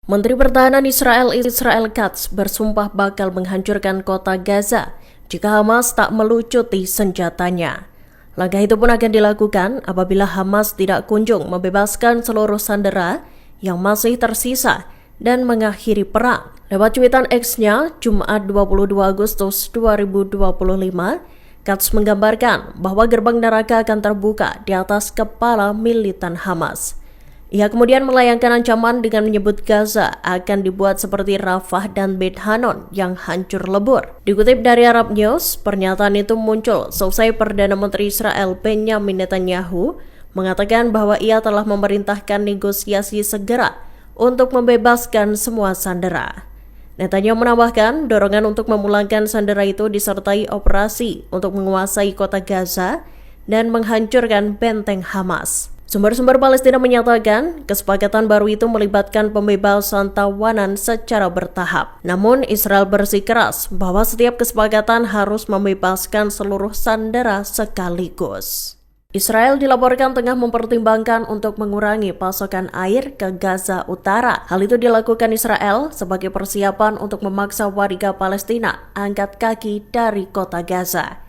Menteri Pertahanan Israel Katz bersumpah bakal menghancurkan kota Gaza jika Hamas tak melucuti senjatanya. Langkah itu pun akan dilakukan apabila Hamas tidak kunjung membebaskan seluruh sandera yang masih tersisa dan mengakhiri perang. Lewat cuitan X-nya, Jumat 22 Agustus 2025, Katz menggambarkan bahwa gerbang neraka akan terbuka di atas kepala militan Hamas. Ia kemudian melayangkan ancaman dengan menyebut Gaza akan dibuat seperti Rafah dan Beit Hanon yang hancur lebur. Dikutip dari Arab News, pernyataan itu muncul seusai Perdana Menteri Israel Benjamin Netanyahu mengatakan bahwa ia telah memerintahkan negosiasi segera untuk membebaskan semua sandera. Netanyahu menambahkan dorongan untuk memulangkan sandera itu disertai operasi untuk menguasai kota Gaza dan menghancurkan benteng Hamas. Sumber-sumber Palestina menyatakan kesepakatan baru itu melibatkan pembebasan tawanan secara bertahap. Namun Israel bersikeras bahwa setiap kesepakatan harus membebaskan seluruh sandera sekaligus. Israel dilaporkan tengah mempertimbangkan untuk mengurangi pasokan air ke Gaza Utara. Hal itu dilakukan Israel sebagai persiapan untuk memaksa warga Palestina angkat kaki dari kota Gaza.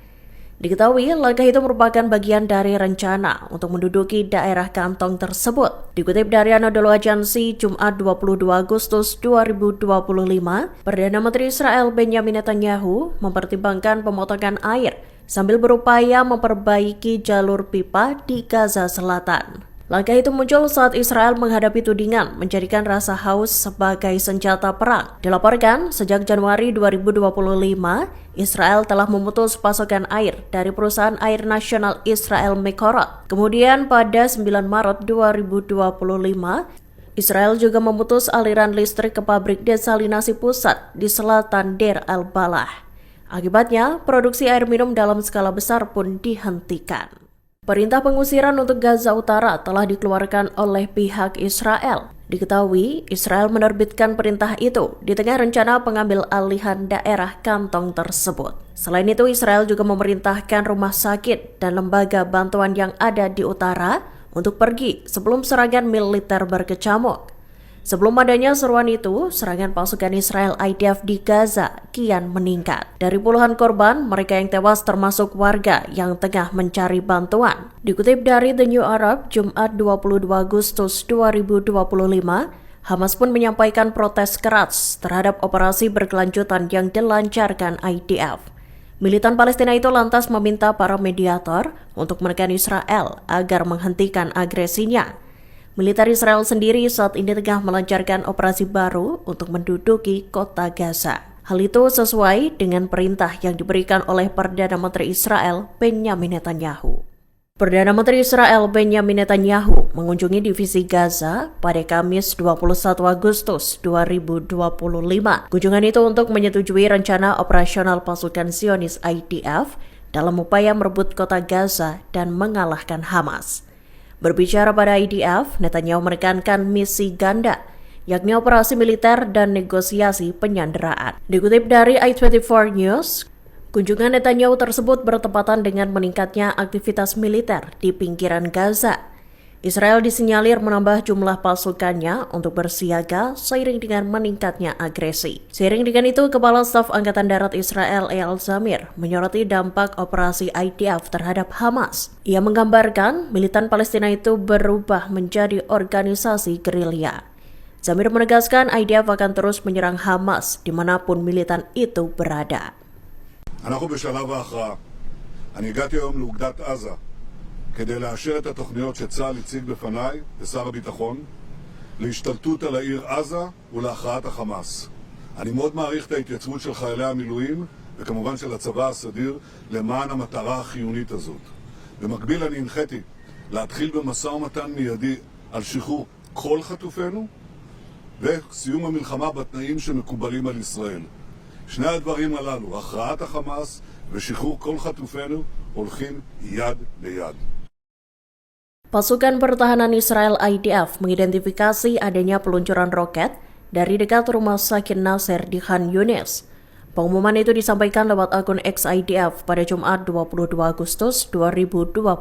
Diketahui, langkah itu merupakan bagian dari rencana untuk menduduki daerah kantong tersebut. Dikutip dari Anadolu Agency, Jumat 22 Agustus 2025, Perdana Menteri Israel Benjamin Netanyahu mempertimbangkan pemotongan air sambil berupaya memperbaiki jalur pipa di Gaza Selatan. Langkah itu muncul saat Israel menghadapi tudingan menjadikan rasa haus sebagai senjata perang. Dilaporkan, sejak Januari 2025, Israel telah memutus pasokan air dari perusahaan air nasional Israel Mekorot. Kemudian pada 9 Maret 2025, Israel juga memutus aliran listrik ke pabrik desalinasi pusat di selatan Deir al-Balah. Akibatnya, produksi air minum dalam skala besar pun dihentikan. Perintah pengusiran untuk Gaza Utara telah dikeluarkan oleh pihak Israel. Diketahui, Israel menerbitkan perintah itu di tengah rencana pengambil alihan daerah kantong tersebut. Selain itu, Israel juga memerintahkan rumah sakit dan lembaga bantuan yang ada di utara untuk pergi sebelum serangan militer berkecamuk. Sebelum adanya seruan itu, serangan pasukan Israel IDF di Gaza kian meningkat. Dari puluhan korban, mereka yang tewas termasuk warga yang tengah mencari bantuan. Dikutip dari The New Arab, Jumat 22 Agustus 2025, Hamas pun menyampaikan protes keras terhadap operasi berkelanjutan yang dilancarkan IDF. Militan Palestina itu lantas meminta para mediator untuk menekan Israel agar menghentikan agresinya. Militer Israel sendiri saat ini tengah melancarkan operasi baru untuk menduduki kota Gaza. Hal itu sesuai dengan perintah yang diberikan oleh Perdana Menteri Israel Benjamin Netanyahu. Perdana Menteri Israel Benjamin Netanyahu mengunjungi divisi Gaza pada Kamis 21 Agustus 2025. Kunjungan itu untuk menyetujui rencana operasional pasukan Zionis IDF dalam upaya merebut kota Gaza dan mengalahkan Hamas. Berbicara pada IDF, Netanyahu menekankan misi ganda, yakni operasi militer dan negosiasi penyanderaan. Dikutip dari i24 News, kunjungan Netanyahu tersebut bertepatan dengan meningkatnya aktivitas militer di pinggiran Gaza. Israel disinyalir menambah jumlah pasukannya untuk bersiaga seiring dengan meningkatnya agresi. Seiring dengan itu, Kepala Staf Angkatan Darat Israel Eyal Zamir menyoroti dampak operasi IDF terhadap Hamas. Ia menggambarkan militan Palestina itu berubah menjadi organisasi gerilya. Zamir menegaskan IDF akan terus menyerang Hamas dimanapun militan itu berada. אנחנו בשלב ההכרעה. אני הגעתי היום לאוגדת עזה כדי לאשר את התוכניות שצה"ל הציג בפניי לשר הביטחון להשתלטות על העיר עזה ולהכרעת החמאס. אני מאוד מעריך את ההתייצבות של חיילי המילואים וכמובן של הצבא הסדיר למען המטרה החיונית הזאת. במקביל אני הנחיתי להתחיל במשא ומתן מיידי על שחרור כל חטופינו וסיום המלחמה בתנאים שמקובלים על ישראל. שני הדברים הללו, הכרעת החמאס ושחרור כל חטופינו, הולכים יד ביד. Pasukan Pertahanan Israel IDF mengidentifikasi adanya peluncuran roket dari dekat rumah sakit Nasser di Khan Yunis. Pengumuman itu disampaikan lewat akun X IDF pada Jumat 22 Agustus 2025.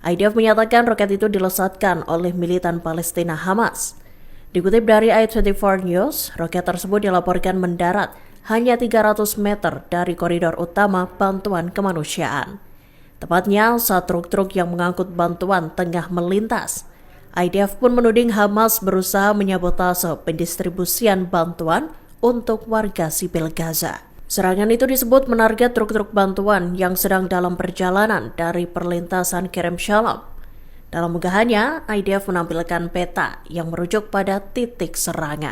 IDF menyatakan roket itu dilesatkan oleh militan Palestina Hamas. Dikutip dari i24 News, roket tersebut dilaporkan mendarat hanya 300 meter dari koridor utama bantuan kemanusiaan. Tepatnya saat truk-truk yang mengangkut bantuan tengah melintas. IDF pun menuding Hamas berusaha menyabotase pendistribusian bantuan untuk warga sipil Gaza. Serangan itu disebut menarget truk-truk bantuan yang sedang dalam perjalanan dari perlintasan Kerem Shalom. Dalam unggahannya, IDF menampilkan peta yang merujuk pada titik serangan.